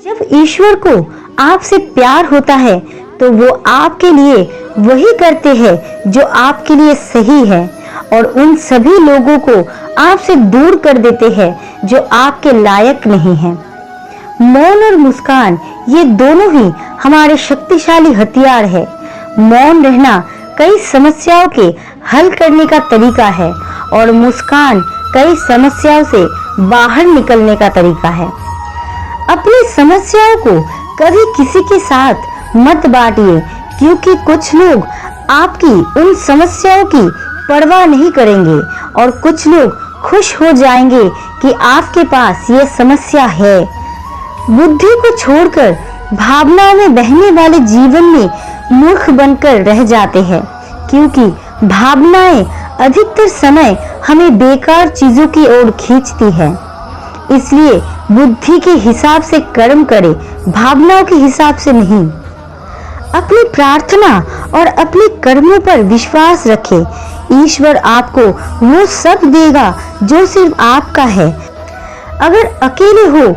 जब ईश्वर को आपसे प्यार होता है तो वो आपके लिए वही करते हैं जो आपके लिए सही है और उन सभी लोगों को आपसे दूर कर देते हैं जो आपके लायक नहीं हैं। मौन और मुस्कान ये दोनों ही हमारे शक्तिशाली हथियार है। मौन रहना कई समस्याओं के हल करने का तरीका है और मुस्कान कई समस्याओं से बाहर निकलने का तरीका है। अपनी समस्याओं को कभी किसी के साथ मत बांटिए, क्योंकि कुछ लोग आपकी उन समस्याओं की परवाह नहीं करेंगे और कुछ लोग खुश हो जाएंगे कि आपके पास ये समस्या है। बुद्धि को छोड़कर भावनाओं में बहने वाले जीवन में मूर्ख बनकर रह जाते हैं, क्योंकि भावनाएं अधिकतर समय हमें बेकार चीजों की ओर खींचती है। इसलिए बुद्धि के हिसाब से कर्म करें, भावनाओं के हिसाब से नहीं। अपनी प्रार्थना और अपने कर्मों पर विश्वास रखें। ईश्वर आपको वो सब देगा जो सिर्फ आपका है। अगर अकेले हो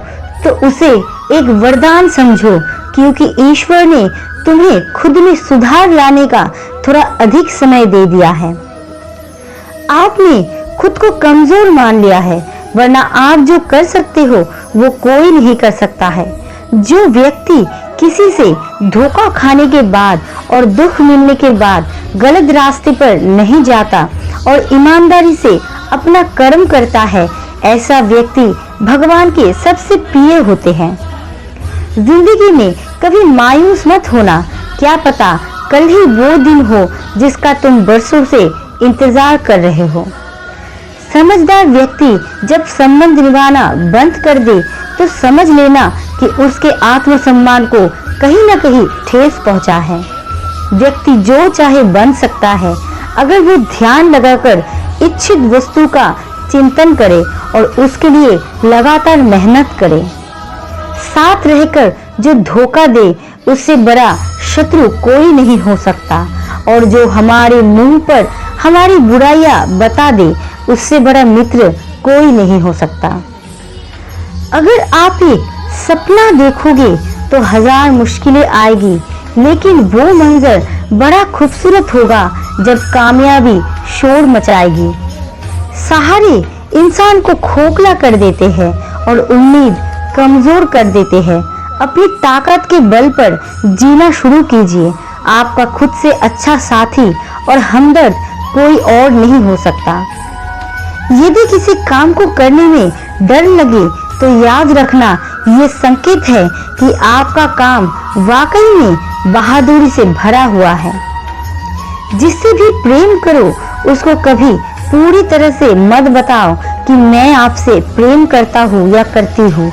तो उसे एक वरदान समझो, क्योंकि ईश्वर ने तुम्हें खुद में सुधार लाने का थोड़ा अधिक समय दे दिया है। आपने खुद को कमजोर मान लिया है, वरना आप जो कर सकते हो वो कोई नहीं कर सकता है। जो व्यक्ति किसी से धोखा खाने के बाद और दुख मिलने के बाद गलत रास्ते पर नहीं जाता और ईमानदारी से अपना कर्म करता है, ऐसा व्यक्ति भगवान के सबसे प्रिय होते हैं। जिंदगी में कभी मायूस मत होना, क्या पता कल ही वो दिन हो जिसका तुम बरसों से इंतजार कर रहे हो। समझदार व्यक्ति जब संबंध निभाना बंद कर दे तो समझ लेना कि उसके आत्मसम्मान को कहीं न कहीं ठेस पहुंचा है। व्यक्ति जो चाहे बन सकता है अगर वो ध्यान लगाकर इच्छित वस्तु का चिंतन करे और उसके लिए लगातार मेहनत करे। साथ रहकर जो धोखा दे उससे बड़ा शत्रु कोई नहीं हो सकता, और जो हमारे मुंह पर हमारी बुराइयां बता दे उससे बड़ा मित्र कोई नहीं हो सकता। अगर आप एक सपना देखोगे तो हजार मुश्किलें आएगी, लेकिन वो मंजर बड़ा खूबसूरत होगा जब कामयाबी शोर मचाएगी। सहारे इंसान को खोखला कर देते हैं और उम्मीद कमजोर कर देते हैं। अपनी ताकत के बल पर जीना शुरू कीजिए। आपका खुद से अच्छा साथी और हमदर्द कोई और नहीं हो सकता। यदि किसी काम को करने में डर लगे तो याद रखना ये संकेत है कि आपका काम वाकई में बहादुरी से भरा हुआ है। जिससे भी प्रेम करो उसको कभी पूरी तरह से मत बताओ कि मैं आपसे प्रेम करता हूँ या करती हूँ।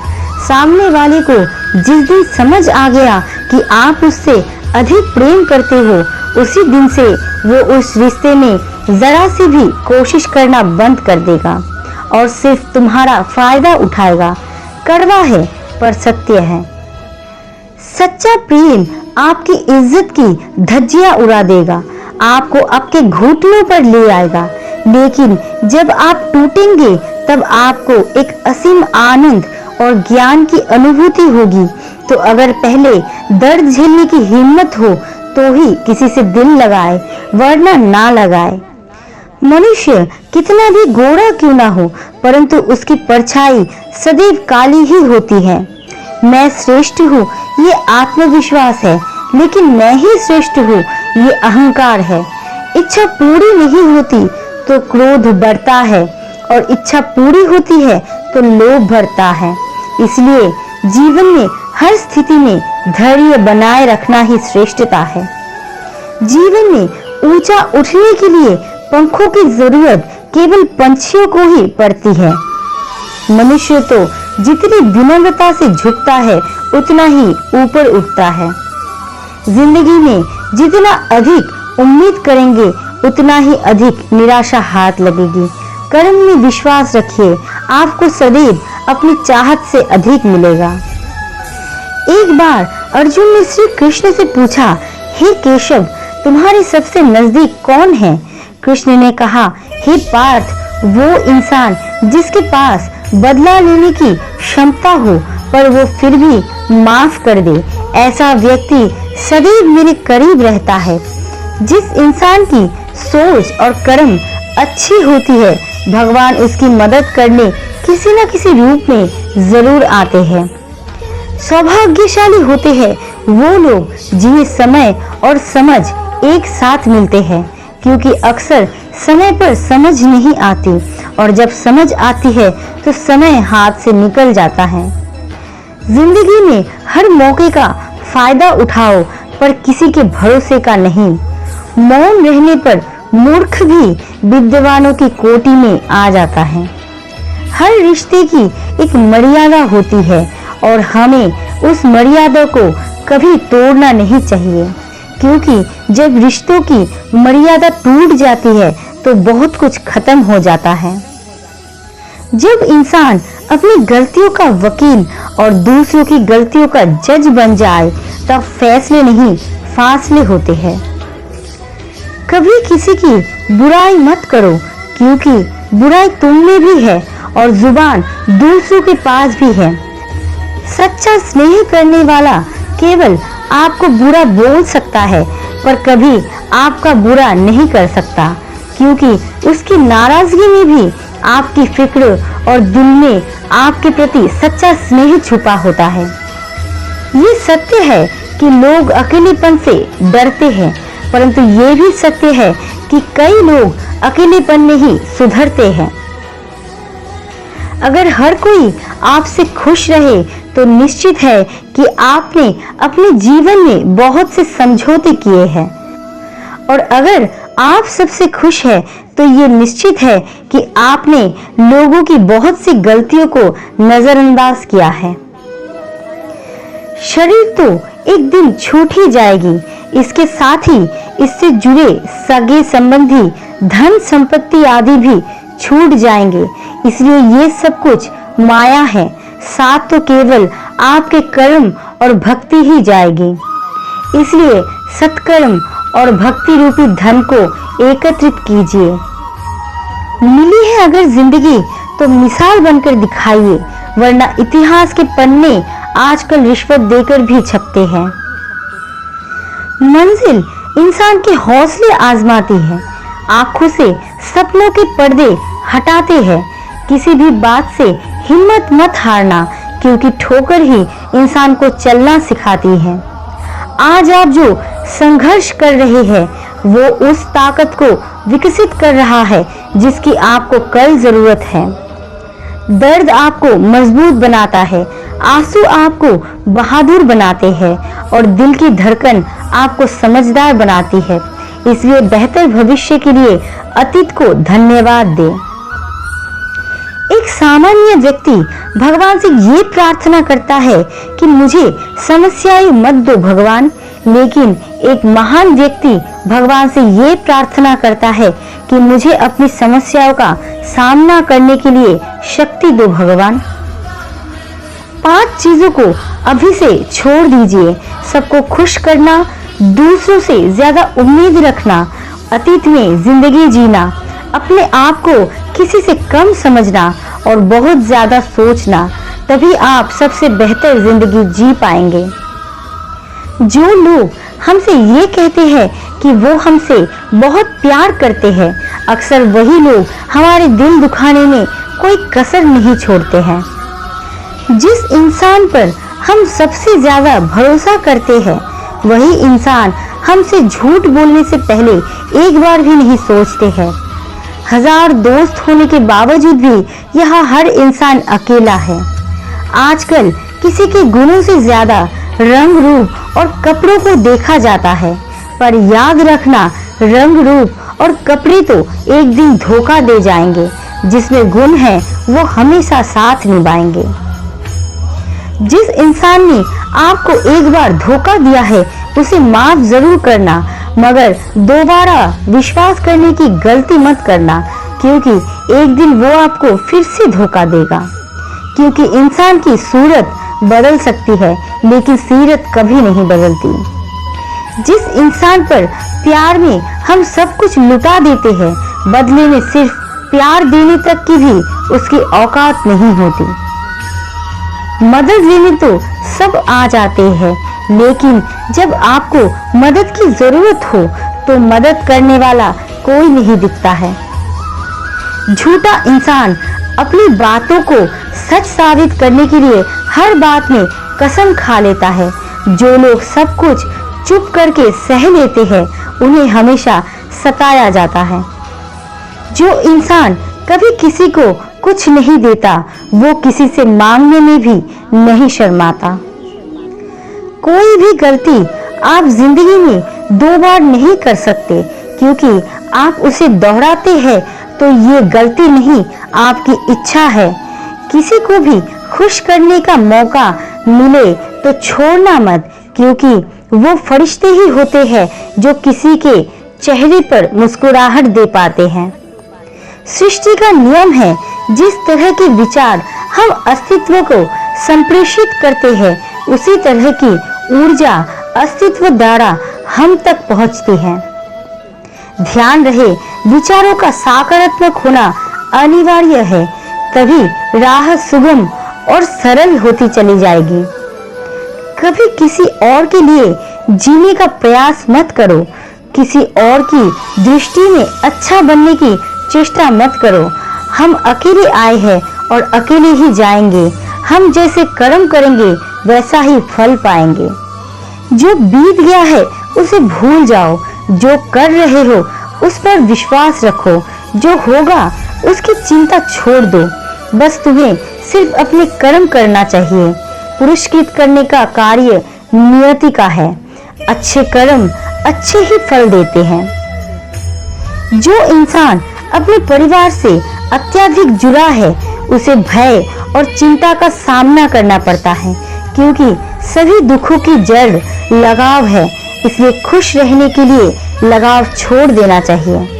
सामने वाले को जिस दिन समझ आ गया कि आप उससे अधिक प्रेम करते हो, उसी दिन से वो उस रिश्ते में जरा सी भी कोशिश करना बंद कर देगा और सिर्फ तुम्हारा फायदा उठाएगा। कड़वा है पर सत्य है। सच्चा प्रेम आपकी इज्जत की धज्जियां उड़ा देगा, आपको आपके घुटनों पर ले आएगा। लेकिन जब आप टूटेंगे तब आपको एक असीम आनंद और ज्ञान की अनुभूति होगी। तो अगर पहले दर्द झेलने की हिम्मत हो तो ही किसी से दिल लगाए, वरना ना लगाए। मनुष्य कितना भी गोरा क्यों ना हो, परंतु उसकी परछाई सदैव काली ही होती है। मैं श्रेष्ठ हूँ ये आत्मविश्वास है, लेकिन मैं ही श्रेष्ठ हूँ ये अहंकार है। इच्छा पूरी नहीं होती तो क्रोध बढ़ता है और इच्छा पूरी होती है तो लोभ बढ़ता है। इसलिए जीवन में हर स्थिति में धैर्य बनाए रखना ही श्रेष्ठता है। जीवन में ऊंचा उठने के लिए पंखों की जरूरत केवल पंछियों को ही पड़ती है। मनुष्य तो जितनी विनम्रता से झुकता है उतना ही ऊपर उठता है। जिंदगी में जितना अधिक उम्मीद करेंगे उतना ही अधिक निराशा हाथ लगेगी। कर्म में विश्वास रखिए, आपको सदैव अपनी चाहत से अधिक मिलेगा। एक बार अर्जुन ने श्री कृष्ण से पूछा, हे केशव, तुम्हारे सबसे नजदीक कौन है? कृष्ण ने कहा, हे पार्थ, वो इंसान जिसके पास बदला लेने की क्षमता हो, पर वो फिर भी माफ कर दे, ऐसा व्यक्ति सदैव मेरे करीब रहता है। जिस इंसान की सोच और कर्म अच्छी होती है, भगवान उसकी मदद करने किसी न किसी रूप में जरूर आते हैं। सौभाग्यशाली होते हैं वो लोग जिन्हें समय और समझ एक साथ मिलते हैं, क्योंकि अक्सर समय पर समझ नहीं आती और जब समझ आती है तो समय हाथ से निकल जाता है। जिंदगी में हर मौके का फायदा उठाओ, पर किसी के भरोसे का नहीं। मौन रहने पर मूर्ख भी विद्वानों की कोटि में आ जाता है। हर रिश्ते की एक मर्यादा होती है और हमें उस मर्यादा को कभी तोड़ना नहीं चाहिए, क्योंकि जब रिश्तों की मर्यादा टूट जाती है तो बहुत कुछ खत्म हो जाता है। जब इंसान अपनी गलतियों का वकील और दूसरों की गलतियों का जज बन जाए, तब फैसले नहीं फासले होते हैं। कभी किसी की बुराई मत करो, क्योंकि बुराई तुम में भी है और जुबान दूसरों के पास भी है। सच्चा स्नेह करने वाला केवल आपको बुरा बोल सकता है, पर कभी आपका बुरा नहीं कर सकता, क्योंकि उसकी नाराजगी में भी आपकी फिक्र और दिल में आपके प्रति सच्चा स्नेह छुपा होता है। ये सत्य है कि लोग अकेलेपन से डरते हैं, परंतु ये भी सत्य है कि कई लोग अकेलेपन में ही सुधरते हैं। अगर हर कोई आपसे खुश रहे तो निश्चित है कि आपने अपने जीवन में बहुत से समझौते किए हैं, और अगर आप सबसे खुश हैं तो ये निश्चित है कि आपने लोगों की बहुत सी गलतियों को नजरअंदाज किया है। शरीर तो एक दिन छूट ही जाएगी, इसके साथ ही इससे जुड़े सगे संबंधी, धन संपत्ति आदि भी छूट जाएंगे। इसलिए ये सब कुछ माया है, साथ तो केवल आपके कर्म और भक्ति ही जाएगी। इसलिए सत्कर्म और भक्ति रूपी धन को एकत्रित कीजिए। मिली है अगर जिंदगी तो मिसाल बनकर दिखाइए, वरना इतिहास के पन्ने आजकल रिश्वत देकर भी छपते हैं। मंजिल इंसान के हौसले आजमाती है, आंखों से सपनों के पर्दे हटाते हैं। किसी भी बात से हिम्मत मत हारना, क्योंकि ठोकर ही इंसान को चलना सिखाती है। आज आप जो संघर्ष कर रहे हैं वो उस ताकत को विकसित कर रहा है जिसकी आपको कल जरूरत है। दर्द आपको मजबूत बनाता है, आंसू आपको बहादुर बनाते हैं और दिल की धड़कन आपको समझदार बनाती है। इसलिए बेहतर भविष्य के लिए अतीत को धन्यवाद दें। एक सामान्य व्यक्ति भगवान से ये प्रार्थना करता है कि मुझे समस्याएं मत दो भगवान, लेकिन एक महान व्यक्ति भगवान से ये प्रार्थना करता है कि मुझे अपनी समस्याओं का सामना करने के लिए शक्ति दो भगवान। 5 चीजों को अभी से छोड़ दीजिए। सबको खुश करना, दूसरों से ज्यादा उम्मीद रखना, अतीत में जिंदगी जीना, अपने आप को किसी से कम समझना और बहुत ज्यादा सोचना, तभी आप सबसे बेहतर जिंदगी जी पाएंगे। जो लोग हमसे ये कहते हैं कि वो हमसे बहुत प्यार करते हैं, अक्सर वही लोग हमारे दिल दुखाने में कोई कसर नहीं छोड़ते हैं। जिस इंसान पर हम सबसे ज्यादा भरोसा करते हैं, वही इंसान हमसे झूठ बोलने से पहले एक बार भी नहीं सोचते हैं। 1000 दोस्त होने के बावजूद भी यहाँ हर इंसान अकेला है। आजकल किसी के गुणों से ज्यादा रंग रूप और कपड़ों को देखा जाता है, पर याद रखना, रंग रूप और कपड़े तो एक दिन धोखा दे जाएंगे, जिसमें गुण है वो हमेशा साथ निभाएंगे। जिस इंसान ने आपको एक बार धोखा दिया है उसे माफ जरूर करना, मगर दोबारा विश्वास करने की गलती मत करना, क्योंकि एक दिन वो आपको फिर से धोखा देगा। क्योंकि इंसान की सूरत बदल सकती है, लेकिन सीरत कभी नहीं बदलती। जिस इंसान पर प्यार में हम सब कुछ लुटा देते हैं, बदले में सिर्फ प्यार देने तक की भी उसकी औकात नहीं होती। मदद लेने तो सब आ जाते हैं, लेकिन जब आपको मदद की जरूरत हो तो मदद करने वाला कोई नहीं दिखता है। झूठा इंसान अपनी बातों को सच साबित करने के लिए हर बात में कसम खा लेता है। जो लोग सब कुछ चुप करके सह लेते हैं, उन्हें हमेशा सताया जाता है। जो इंसान कभी किसी को कुछ नहीं देता, वो किसी से मांगने में भी नहीं शर्माता। कोई भी गलती आप जिंदगी में 2 बार नहीं कर सकते, क्योंकि आप उसे दोहराते हैं तो ये गलती नहीं, आपकी इच्छा है। किसी को भी खुश करने का मौका मिले तो छोड़ना मत, क्योंकि वो फरिश्ते ही होते हैं जो किसी के चेहरे पर मुस्कुराहट दे पाते हैं। सृष्टि का नियम है, जिस तरह के विचार हम अस्तित्व को संप्रेषित करते हैं, उसी तरह की ऊर्जा अस्तित्व द्वारा हम तक पहुंचती है। ध्यान रहे, विचारों का सकारात्मक होना अनिवार्य है, तभी राह सुगम और सरल होती चली जाएगी। कभी किसी और के लिए जीने का प्रयास मत करो। किसी और की दृष्टि में अच्छा बनने की चेष्टा मत करो। हम अकेले आए हैं और अकेले ही जाएंगे। हम जैसे कर्म करेंगे वैसा ही फल पाएंगे। जो बीत गया है उसे भूल जाओ। जो कर रहे हो उस पर विश्वास रखो। जो होगा उसकी चिंता छोड़ दो। बस तुम्हें सिर्फ अपने कर्म करना चाहिए। पुरस्कृत करने का कार्य नियति का है। अच्छे कर्म अच्छे ही फल देते हैं। जो इंसान अपने परिवार से अत्यधिक जुड़ा है, उसे भय और चिंता का सामना करना पड़ता है, क्योंकि सभी दुखों की जड़ लगाव है। इसलिए खुश रहने के लिए लगाव छोड़ देना चाहिए।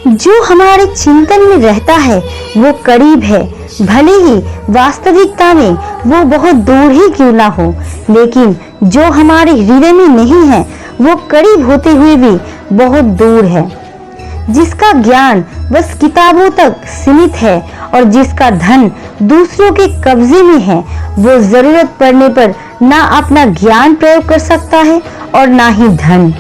जो हमारे चिंतन में रहता है वो करीब है, भले ही वास्तविकता में वो बहुत दूर ही क्यों ना हो। लेकिन जो हमारे हृदय में नहीं है वो करीब होते हुए भी बहुत दूर है। जिसका ज्ञान बस किताबों तक सीमित है और जिसका धन दूसरों के कब्जे में है, वो जरूरत पड़ने पर ना अपना ज्ञान प्रयोग कर सकता है और ना ही धन।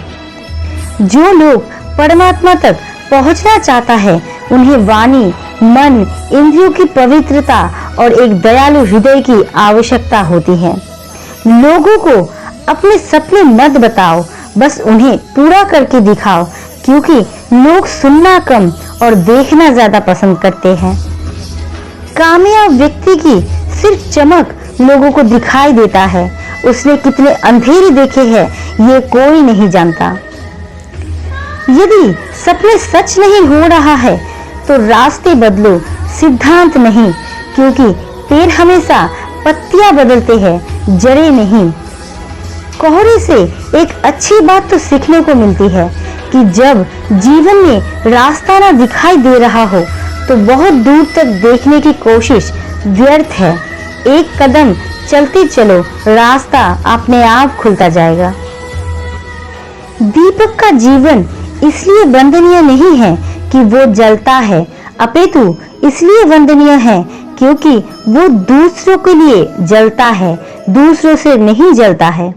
जो लोग परमात्मा तक पहुंचना चाहता है, उन्हें वाणी, मन, इंद्रियों की पवित्रता और एक दयालु हृदय की आवश्यकता होती है। लोगों को अपने सपने मत बताओ, बस उन्हें पूरा करके दिखाओ, क्योंकि लोग सुनना कम और देखना ज्यादा पसंद करते हैं। कामयाब व्यक्ति की सिर्फ चमक लोगों को दिखाई देता है। उसने कितने अंधेरे देखे हैं ये कोई नहीं जानता। यदि सपने सच नहीं हो रहा है तो रास्ते बदलो, सिद्धांत नहीं, क्योंकि पेड़ हमेशा पत्तियां बदलते हैं, जड़ें नहीं। कोहरे से एक अच्छी बात तो सीखने को मिलती है कि जब जीवन में रास्ता ना दिखाई दे रहा हो तो बहुत दूर तक देखने की कोशिश व्यर्थ है। एक कदम चलते चलो, रास्ता अपने आप खुलता जाएगा। दीपक का जीवन इसलिए वंदनीय नहीं है कि वो जलता है, अपितु इसलिए वंदनीय है क्योंकि वो दूसरों के लिए जलता है, दूसरों से नहीं जलता है।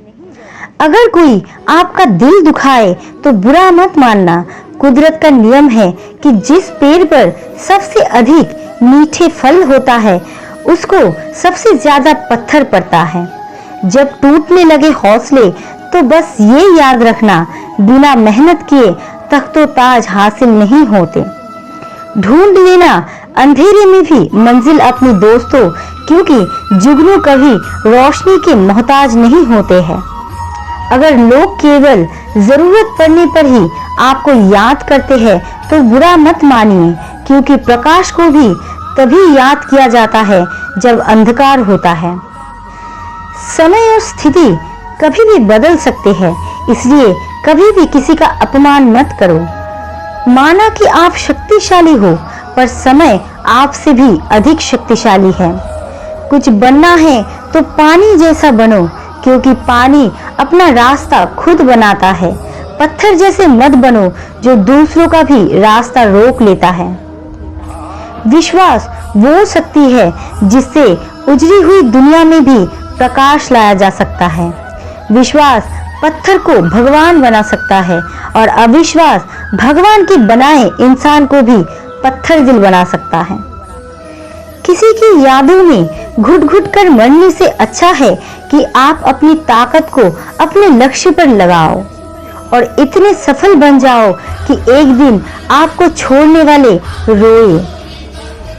अगर कोई आपका दिल दुखाए तो बुरा मत मानना। कुदरत का नियम है कि जिस पेड़ पर सबसे अधिक मीठे फल होता है, उसको सबसे ज्यादा पत्थर पड़ता है। जब टूटने लगे हौसले तो बस ये याद रखना, बिना मेहनत किए तख्तो-ताज हासिल नहीं होते। ढूंढ लेना अंधेरे में भी मंजिल अपने दोस्तों, क्योंकि जुगनू कभी रोशनी के मोहताज नहीं होते हैं। अगर लोग केवल जरूरत पड़ने पर ही आपको याद करते हैं तो बुरा मत मानिए, क्योंकि प्रकाश को भी तभी याद किया जाता है जब अंधकार होता है। समय और स्थिति कभी भी बदल सकते हैं, इसलिए कभी भी किसी का अपमान मत करो। माना कि आप शक्तिशाली हो, पर समय आपसे भी अधिक शक्तिशाली है। कुछ बनना है तो पानी जैसा बनो, क्योंकि पानी अपना रास्ता खुद बनाता है। पत्थर जैसे मत बनो जो दूसरों का भी रास्ता रोक लेता है। विश्वास वो शक्ति है जिससे उजड़ी हुई दुनिया में भी प्रकाश लाया जा सकता है। विश्वास पत्थर को भगवान बना सकता है और अविश्वास भगवान के बनाए इंसान को भी पत्थर दिल बना सकता है। किसी की यादों में घुट घुट कर मरने से अच्छा है कि आप अपनी ताकत को अपने लक्ष्य पर लगाओ और इतने सफल बन जाओ कि एक दिन आपको छोड़ने वाले रोए।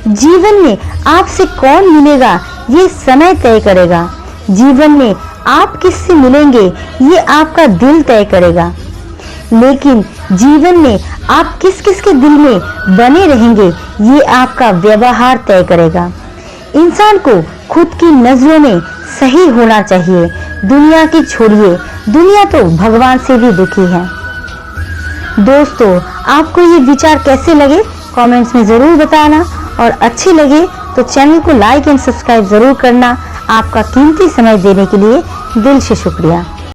जीवन में आपसे कौन मिलेगा ये समय तय करेगा। जीवन में आप किससे मिलेंगे ये आपका दिल तय करेगा। लेकिन जीवन में आप किस किस के दिल में बने रहेंगे ये आपका व्यवहार तय करेगा। इंसान को खुद की नजरों में सही होना चाहिए। दुनिया की छोड़िए, दुनिया तो भगवान से भी दुखी है। दोस्तों, आपको ये विचार कैसे लगे कमेंट्स में जरूर बताना और अच्छे लगे तो चैनल को लाइक एंड सब्सक्राइब जरूर करना। आपका कीमती समय देने के लिए दिल से शुक्रिया।